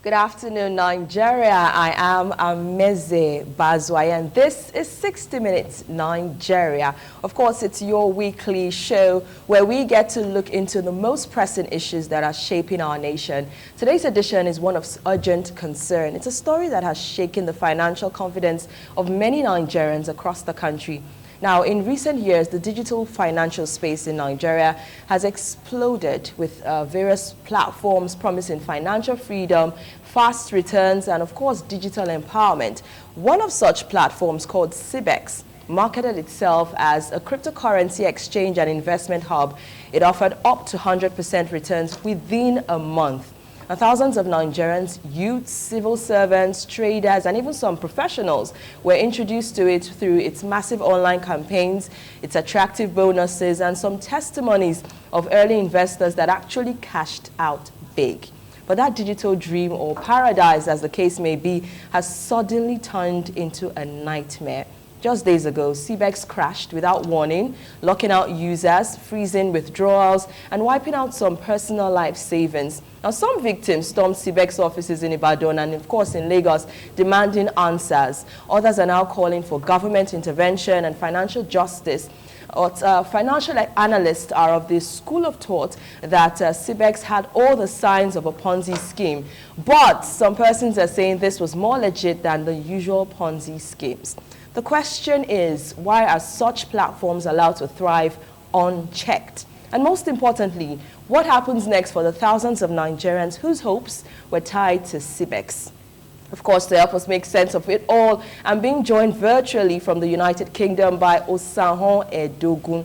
Good afternoon, Nigeria. I am Ameze Bazwai, and this is 60 Minutes Nigeria. Of course, it's your weekly show where we get to look into the most pressing issues that are shaping our nation. Today's edition is one of urgent concern. It's a story that has shaken the financial confidence of many Nigerians across the country. Now, in recent years, the digital financial space in Nigeria has exploded with various platforms promising financial freedom, fast returns, and of course, digital empowerment. One of such platforms, called CBEX, marketed itself as a cryptocurrency exchange and investment hub. It offered up to 100% returns within a month. And thousands of Nigerians, youths, civil servants, traders, and even some professionals were introduced to it through its massive online campaigns, its attractive bonuses, and some testimonies of early investors that actually cashed out big. But that digital dream, or paradise as the case may be, has suddenly turned into a nightmare. Just days ago, CBEX crashed without warning, locking out users, freezing withdrawals, and wiping out some personal life savings. Now, some victims stormed CBEX offices in Ibadan and, of course, in Lagos, demanding answers. Others are now calling for government intervention and financial justice. Financial analysts are of the school of thought that CBEX had all the signs of a PONZI scheme. But some persons are saying this was more legit than the usual PONZI schemes. The question is, why are such platforms allowed to thrive unchecked? And most importantly, what happens next for the thousands of Nigerians whose hopes were tied to CBEX? Of course, to help us make sense of it all, I'm being joined virtually from the United Kingdom by Osanhon Edogun.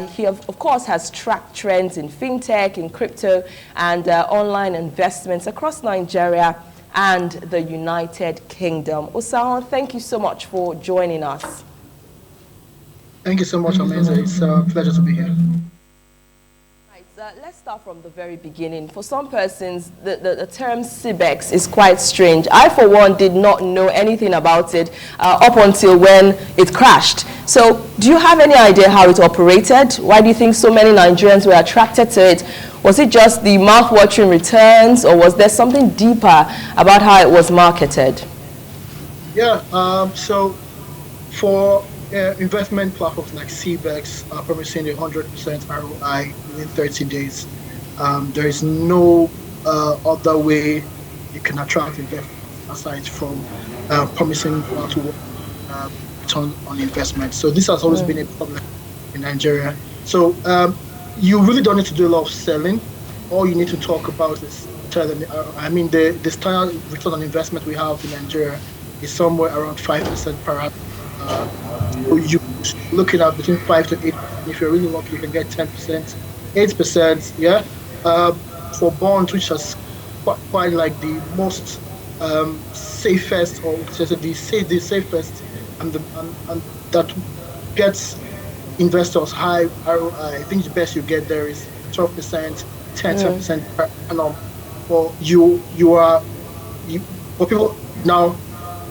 He, of course, has tracked trends in fintech, in crypto, and online investments across Nigeria and the United Kingdom. Osanhon, thank you so much for joining us. Thank you so much, Amanda. It's a pleasure to be here. Let's start from the very beginning. For some persons, the term CBEX is quite strange. I, for one, did not know anything about it up until when it crashed. So do you have any idea how it operated? Why do you think so many Nigerians were attracted to it? Was it just the mouth-watering returns, or was there something deeper about how it was marketed? Yeah, so for investment platforms like CBEX promising 100% ROI within 30 days, there is no other way you can attract investors aside from promising to return on investment. So this has always been a problem in Nigeria. So you really don't need to do a lot of selling. All you need to talk about is the standard return on investment we have in Nigeria is somewhere around 5% per annum. You're looking at between 5 to 8. If you're really lucky, you can get 10%, 8%. Yeah. For bonds, which is quite like the most safest, or the safest, and that gets investors high ROI. I think the best you get there is 12%, 10% per annum. For people now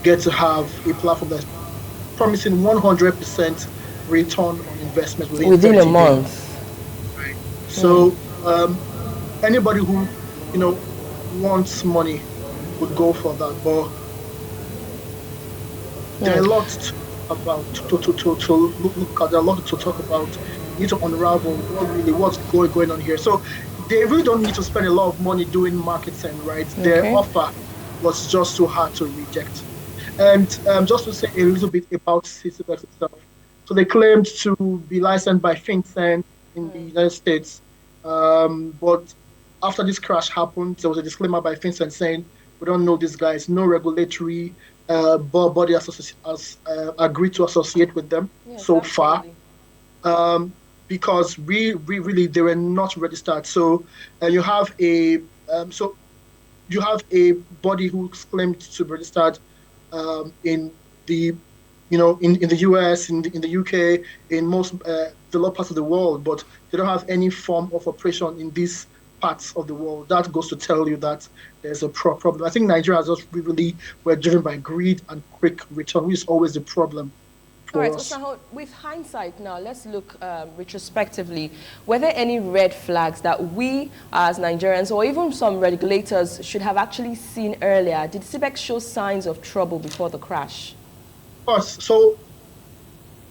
get to have a platform that's promising 100% return on investment within a month. Right. So anybody who wants money would go for that. But there are a lot to look at. There are a lot to talk about. You need to unravel what's going on here. So they really don't need to spend a lot of money doing marketing, right? Okay. Their offer was just too hard to reject. And just to say a little bit about CBEX itself. So they claimed to be licensed by FinCEN in the United States. But after this crash happened, there was a disclaimer by FinCEN saying, we don't know these guys. No regulatory body has agreed to associate with them so far. Because we really, they were not registered. So you have a body who's claimed to be registered in the in the US, in the UK, in most developed parts of the world, but they don't have any form of operation in these parts of the world. That goes to tell you that there's a problem. I think Nigeria has just really were driven by greed and quick return, which is always the problem. All right, for us. Osaho, with hindsight now, let's look retrospectively. Were there any red flags that we as Nigerians or even some regulators should have actually seen earlier? Did CBEX show signs of trouble before the crash? Of course, so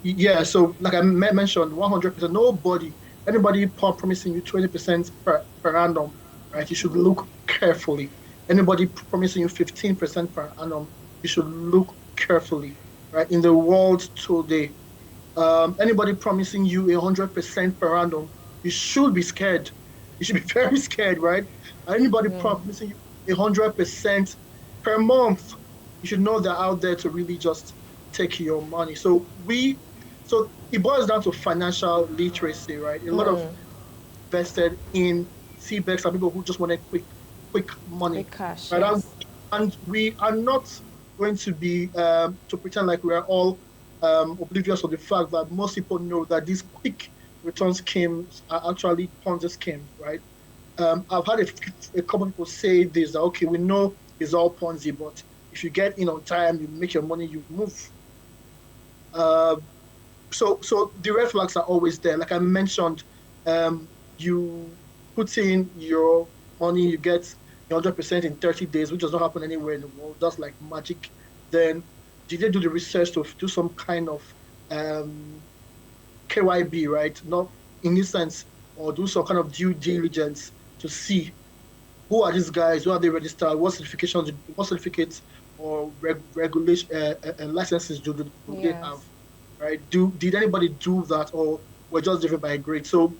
yeah, so like I mentioned, 100%, anybody promising you 20% per annum, right? You should look carefully. Anybody promising you 15% per annum, you should look carefully, right? In the world today, anybody promising you 100% per annum, you should be scared. You should be very scared, right? Anybody promising you 100% per month, you should know they're out there to really just take your money. So it boils down to financial literacy, right? A lot of invested in CBEX are people who just wanted quick money, Quick cash, right? yes. And we are not going to be to pretend like we are all oblivious of the fact that most people know that these quick return schemes are actually Ponzi schemes, right? I've had a couple of people say this, that, okay, we know it's all Ponzi, but if you get in on time, you make your money, you move. Uh, so the red flags are always there. Like I mentioned, you put in your money, you get 100% in 30 days, which does not happen anywhere in the world. That's like magic. Then did they do the research to do some kind of KYB, right? Not in this sense, or do some kind of due diligence to see who are these guys, who are they registered, what certificates or regulation licenses do they have, Yes. right? Did anybody do that, or we're just driven by greed? So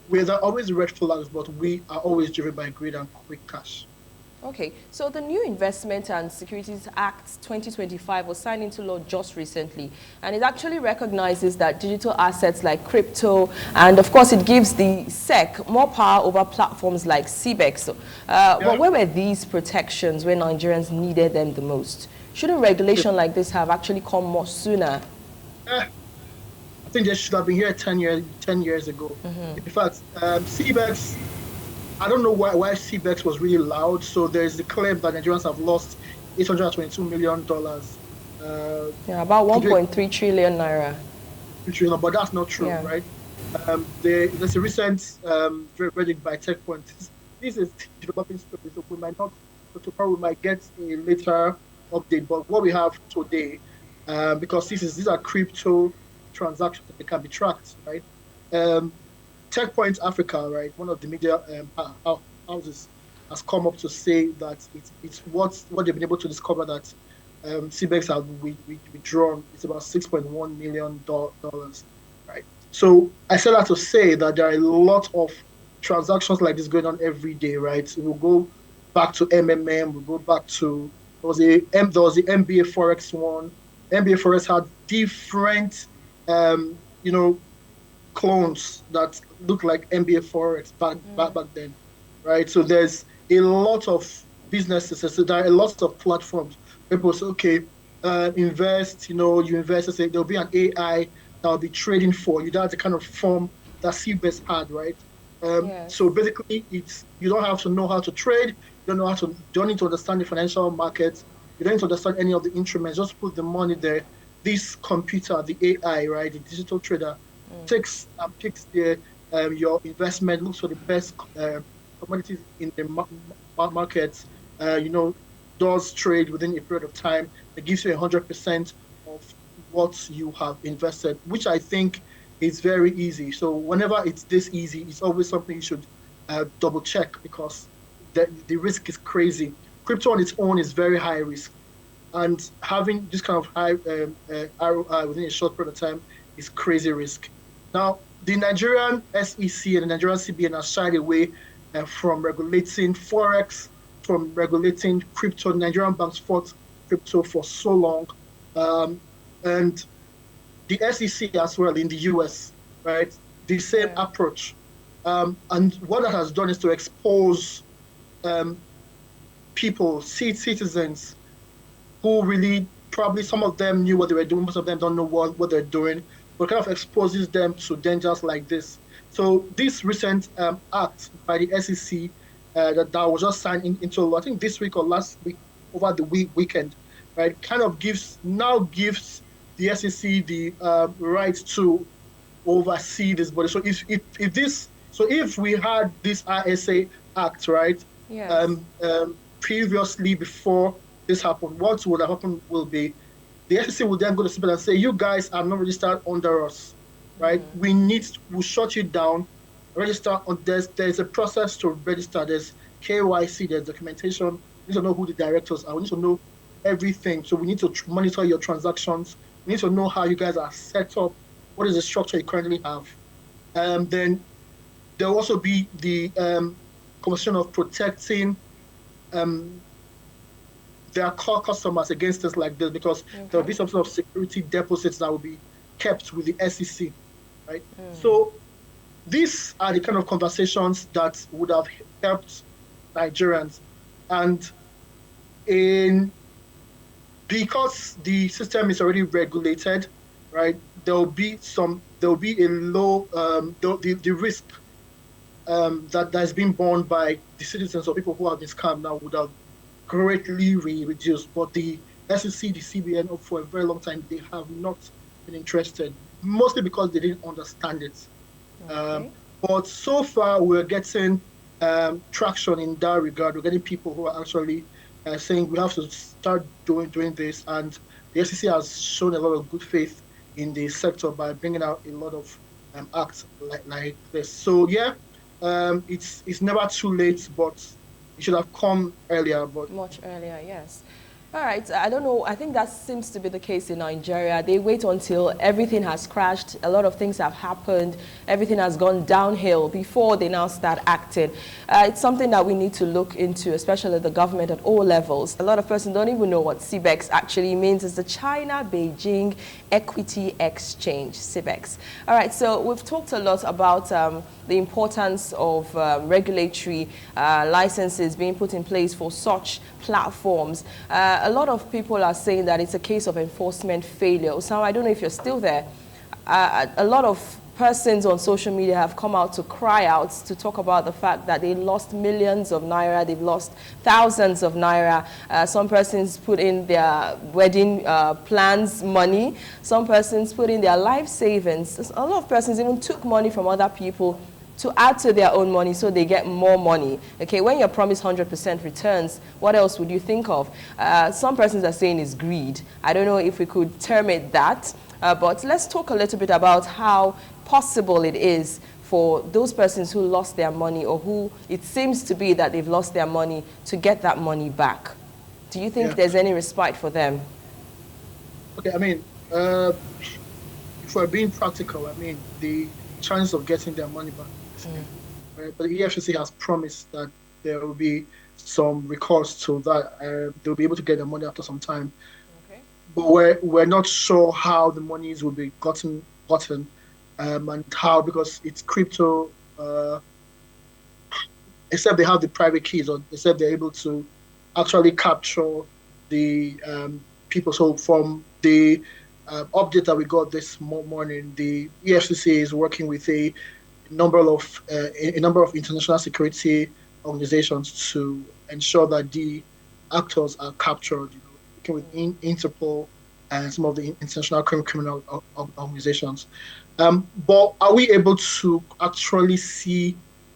there are always red flags, but we are always driven by greed and quick cash. Okay, so the new Investment and Securities Act 2025 was signed into law just recently, and it actually recognizes that digital assets like crypto, and of course it gives the SEC more power over platforms like CBEX. But where were these protections when Nigerians needed them the most? Shouldn't regulation like this have actually come more sooner? Yeah. I think they should have been here 10 years ago. In fact, CBEX, I don't know why CBEX was really loud. So there's the claim that Nigerians have lost $822 million. Yeah, about 1.3 trillion naira. But that's not true, Yeah. right? There's a recent verdict by TechPoint. This is developing story, so we might not, so probably we might get a later update. But what we have today, because these are crypto transactions that can be tracked, right? TechPoint Africa, right, one of the media houses, has come up to say that it's what they've been able to discover that CBEX have withdrawn. It's about $6.1 million, right? So I said that to say that there are a lot of transactions like this going on every day, right? We'll go back to MMM, we'll go back to there was the MBA Forex one. MBA Forex had different you know clones that look like MBA Forex back then, right? So there's a lot of businesses, so there are a lot of platforms. People say, okay, invest, you invest, say there'll be an AI that will be trading for you. That's the kind of form that CBEX had, right? So Yes. basically, it's you don't have to know how to trade, don't need to understand the financial markets, you don't need to understand any of the instruments, just put the money there. This computer, the AI, right, the digital trader, picks your investment, looks for the best commodities in the markets, does trade within a period of time. It gives you 100% of what you have invested, which I think is very easy. So whenever it's this easy, it's always something you should double check, because the risk is crazy. Crypto on its own is very high risk, and having this kind of high ROI within a short period of time is crazy risk. Now, the Nigerian SEC and the Nigerian CBN have shied away from regulating Forex, from regulating crypto. Nigerian banks fought crypto for so long. And the SEC as well in the US, right? The same approach. And what that has done is to expose people, citizens, who really, probably some of them knew what they were doing, most of them don't know what they're doing, but kind of exposes them to dangers like this. So this recent act by the SEC that was just signed into law, I think this week or last week, over the weekend, right, kind of gives the SEC the right to oversee this body. So if this so if we had this RSA Act, right, Yes. previously before this happened, what would have happened will be the SEC will then go to CBEX and say, you guys are not registered under us, right? We'll shut you down, register on there's a process to register. There's KYC, there's documentation. We need to know who the directors are. We need to know everything. So we need to monitor your transactions. We need to know how you guys are set up. What is the structure you currently have? Then there'll also be the question of protecting um, their core customers against things like this because there'll be some sort of security deposits that will be kept with the SEC, right? So these are the kind of conversations that would have helped Nigerians. And in because the system is already regulated, right? There'll be a low the risk that's being borne by the citizens or people who have been scammed now would have greatly reduced. But the SEC, the CBN, for a very long time, they have not been interested, mostly because they didn't understand it. But so far, we're getting traction in that regard. We're getting people who are actually saying we have to start doing this, and the SEC has shown a lot of good faith in the sector by bringing out a lot of acts like this. So yeah, it's never too late, but it should have come earlier. But much earlier, yes. All right, I don't know. I think that seems to be the case in Nigeria. They wait until everything has crashed, a lot of things have happened, everything has gone downhill before they now start acting. It's something that we need to look into, especially the government at all levels. A lot of persons don't even know what CBEX actually means. It's the China-Beijing Equity Exchange, CBEX. All right, so we've talked a lot about the importance of regulatory licenses being put in place for such platforms. A lot of people are saying that it's a case of enforcement failure. So I don't know if you're still there. A lot of persons on social media have come out to cry out to talk about the fact that they lost millions of naira, they've lost thousands of naira. Some persons put in their wedding plans money. Some persons put in their life savings. A lot of persons even took money from other people to add to their own money so they get more money. Okay, when you're promised 100% returns, what else would you think of? Some persons are saying it's greed. I don't know if we could term it that, but let's talk a little bit about how possible it is for those persons who lost their money or who it seems to be that they've lost their money to get that money back. Do you think there's any respite for them? Okay, I mean, if we're being practical, I mean, the chance of getting their money back is right? But the EFCC has promised that there will be some recourse to that. They'll be able to get their money after some time. Okay. But we're not sure how the monies will be gotten, and how, because it's crypto, except they have the private keys, or except they're able to actually capture the people. So from the update that we got this morning, the EFCC is working with a number of international security organizations to ensure that the actors are captured. You know, working with Interpol and some of the international criminal organizations. But are we able to actually see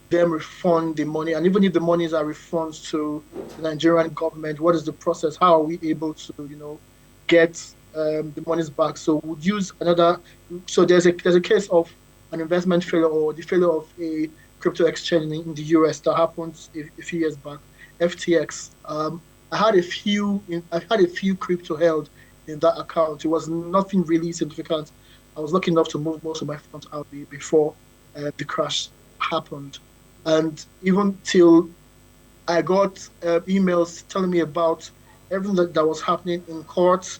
them refund the money? And even if the monies are refunds to the Nigerian government, what is the process? How are we able to, get the monies back? So would use another. So there's a case of an investment failure or the failure of a crypto exchange in the US that happened a few years back. FTX. I had a few crypto held in that account. It was nothing really significant. I was lucky enough to move most of my funds out before the crash happened. And even till I got emails telling me about everything that was happening in court,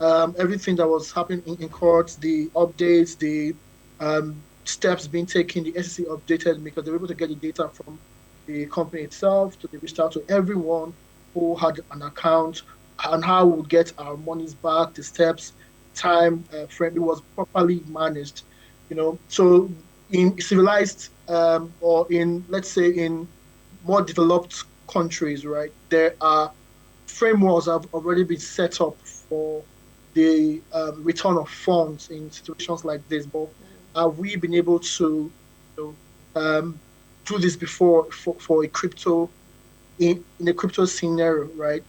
everything that was happening in court, the updates, the steps being taken, the SEC updated me because they were able to get the data from the company itself. So they reached out to everyone who had an account and how we would get our monies back, the steps, time frame. It was properly managed, So in civilized or in, let's say, in more developed countries, right, there are frameworks have already been set up for the return of funds in situations like this. But have we been able to, do this before for a crypto in a crypto scenario, right?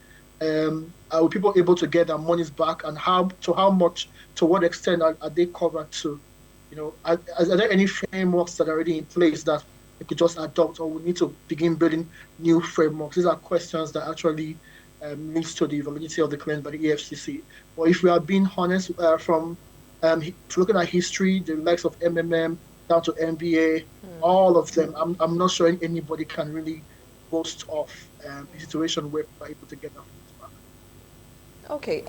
Are people able to get their monies back, and how much, to what extent are they covered to? Are there any frameworks that are already in place that we could just adopt, or we need to begin building new frameworks? These are questions that actually leads to the validity of the claims by the EFCC. But if we are being honest, from looking at history, the likes of MMM down to MBA, all of them, I'm not sure anybody can really boast of a situation where people are able to get their funds back. Okay,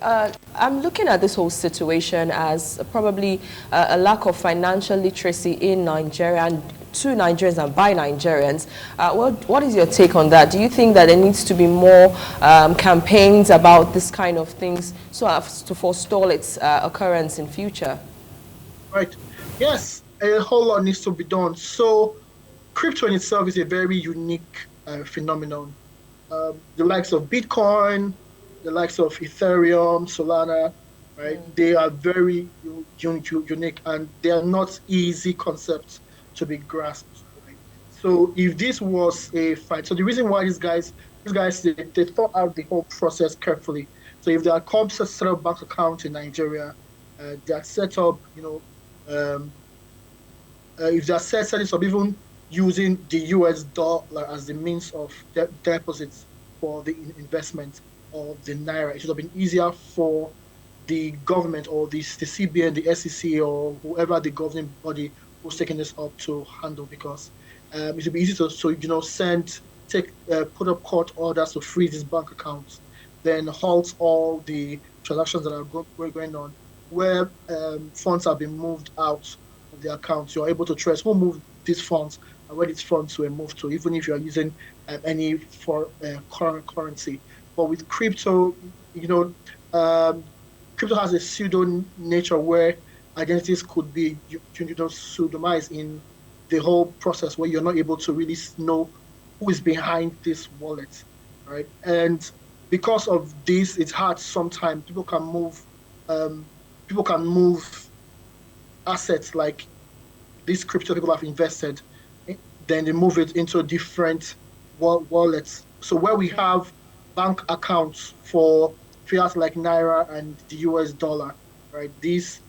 I'm looking at this whole situation as probably a lack of financial literacy in Nigeria, and to Nigerians and by Nigerians. What is your take on that? Do you think that there needs to be more campaigns about this kind of things so as to forestall its occurrence in future? Right. Yes, a whole lot needs to be done. So crypto in itself is a very unique phenomenon. The likes of Bitcoin, the likes of Ethereum, Solana, right? They are very unique, and they are not easy concepts to be grasped. Right? So if this was a fight, so the reason why these guys they thought out the whole process carefully. So if they are come to set up bank account in Nigeria, they are set up, if they are setting up even using the US dollar as the means of deposits for the investment of the naira, it should have been easier for the government or the CBN, the SEC, or whoever the governing body who's taking this up to handle, because it should be easy to put up court orders to freeze these bank accounts, then halt all the transactions that are going on where funds have been moved out of the accounts. You're able to trace who moved these funds and where these funds were moved to, even if you are using any current currency. But with crypto, crypto has a pseudo nature where identities could be pseudonymized in the whole process, where you're not able to really know who is behind this wallet, right? And because of this, it's hard sometimes. People can move assets like these crypto people have invested, then they move it into different wallets. So where we have bank accounts for fiat like Naira and the US dollar, right? These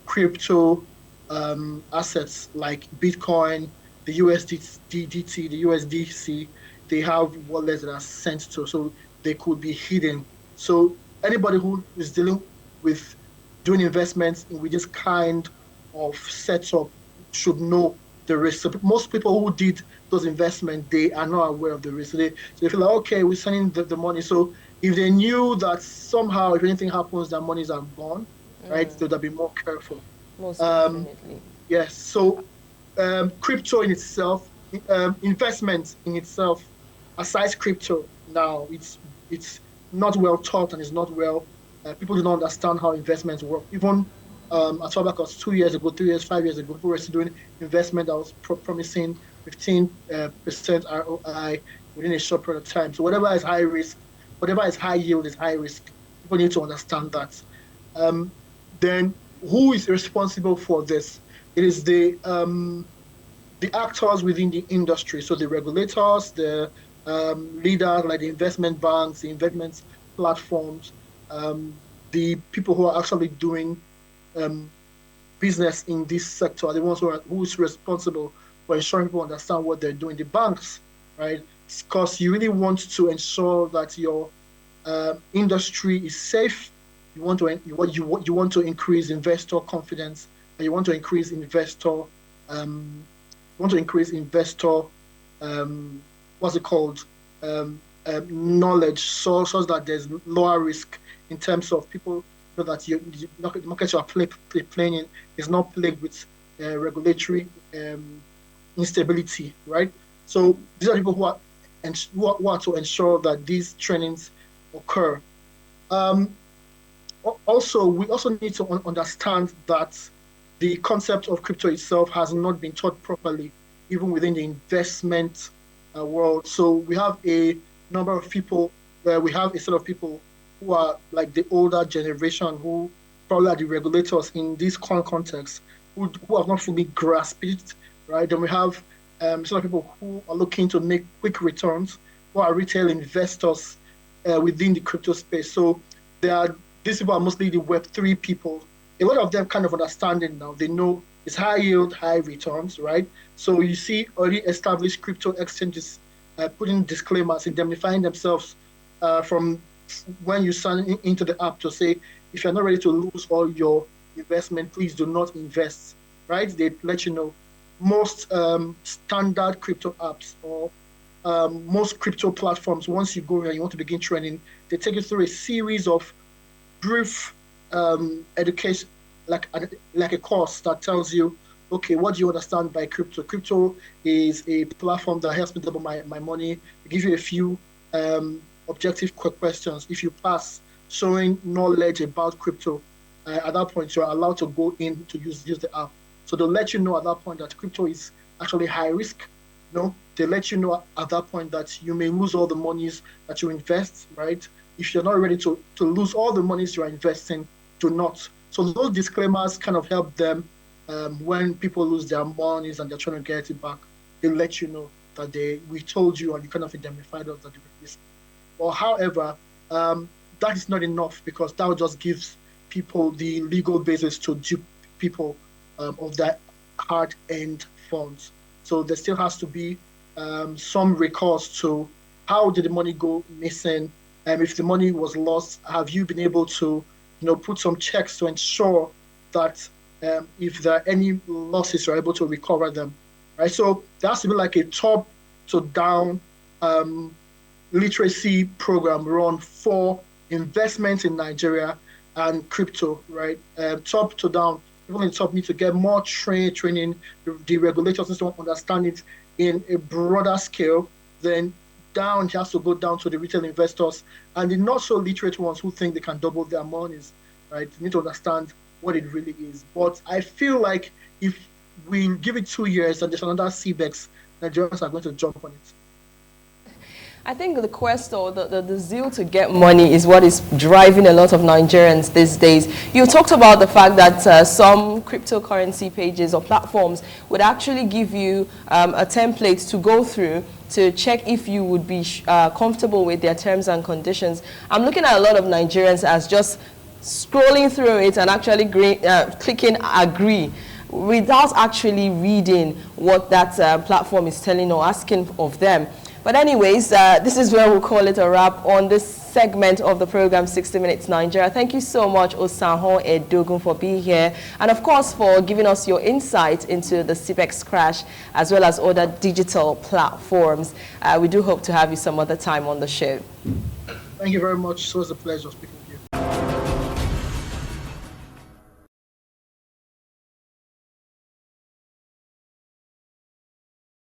crypto assets like Bitcoin, the USDT, the USDC, they have wallets that are sent to, so they could be hidden. So anybody who is dealing with doing investments with this kind of setup should know the risk. So most people who did those investments, they are not aware of the risk. So they feel like, okay, we're sending the money. So if they knew that somehow, if anything happens, their monies are gone, right, they would be more careful. Most definitely. Yes. So crypto in itself, investment in itself, aside crypto now, it's not well taught, and it's not well. People do not understand how investments work. Even as far back as 2 years ago, 3 years, 5 years ago, people were still doing investment that was promising 15% ROI within a short period of time. So whatever is high risk, whatever is high yield is high risk. People need to understand that. Then who is responsible for this? It is the actors within the industry. So the regulators, the leaders like the investment banks, the investment platforms, the people who are actually doing business in this sector are the ones who is responsible for ensuring people understand what they're doing. The banks, right? Because you really want to ensure that your industry is safe. You want to increase investor confidence, and you want to increase investor what's it called, knowledge, so that there's lower risk in terms of people, so that the market you are playing in is not plagued with regulatory instability, right? So these are people who are to ensure that these trainings occur. Also, we also need to understand that the concept of crypto itself has not been taught properly, even within the investment world. So we have a number of people, we have a set of people who are like the older generation, who probably are the regulators in this current context, who have not fully grasped it, right? Then we have some people who are looking to make quick returns, who are retail investors within the crypto space. So these people are mostly the Web3 people. A lot of them kind of understand it now. They know it's high yield, high returns, right? So you see already established crypto exchanges putting disclaimers, indemnifying themselves from when you sign into the app to say, if you're not ready to lose all your investment, please do not invest, right? They let you know. Most standard crypto apps or most crypto platforms, once you go and you want to begin training, they take you through a series of brief education, like a course that tells you, okay, what do you understand by crypto? Crypto is a platform that helps me double my money. They give you a few objective quick questions. If you pass showing knowledge about crypto, at that point, you're allowed to go in to use the app. So they'll let you know at that point that crypto is actually high risk. They let you know at that point that you may lose all the monies that you invest, right? If you're not ready to lose all the monies you're investing, do not. So those disclaimers kind of help them when people lose their monies and they're trying to get it back. They let you know that we told you and you kind of indemnified us that they risk. Or however, that is not enough because that just gives people the legal basis to dupe people of their hard-earned funds. So there still has to be some recourse to how did the money go missing? If the money was lost, have you been able to, put some checks to ensure that if there are any losses, you're able to recover them, right? So there has to be like a top-to-down literacy program run for investment in Nigeria and crypto, right? Top to down, people in the top need to get more training. The regulators need to understand it in a broader scale. Then down, it has to go down to the retail investors and the not so literate ones who think they can double their monies, right? They need to understand what it really is. But I feel like if we give it 2 years and there's another CBEX, Nigerians are going to jump on it. I think the quest or the zeal to get money is what is driving a lot of Nigerians these days. You talked about the fact that some cryptocurrency pages or platforms would actually give you a template to go through to check if you would be comfortable with their terms and conditions. I'm looking at a lot of Nigerians as just scrolling through it and actually clicking agree without actually reading what that platform is telling or asking of them. But anyways, this is where we'll call it a wrap on this segment of the program 60 Minutes Nigeria. Thank you so much, Osanho Edogun, for being here. And of course, for giving us your insight into the CBEX crash, as well as other digital platforms. We do hope to have you some other time on the show. Thank you very much. It was a pleasure speaking.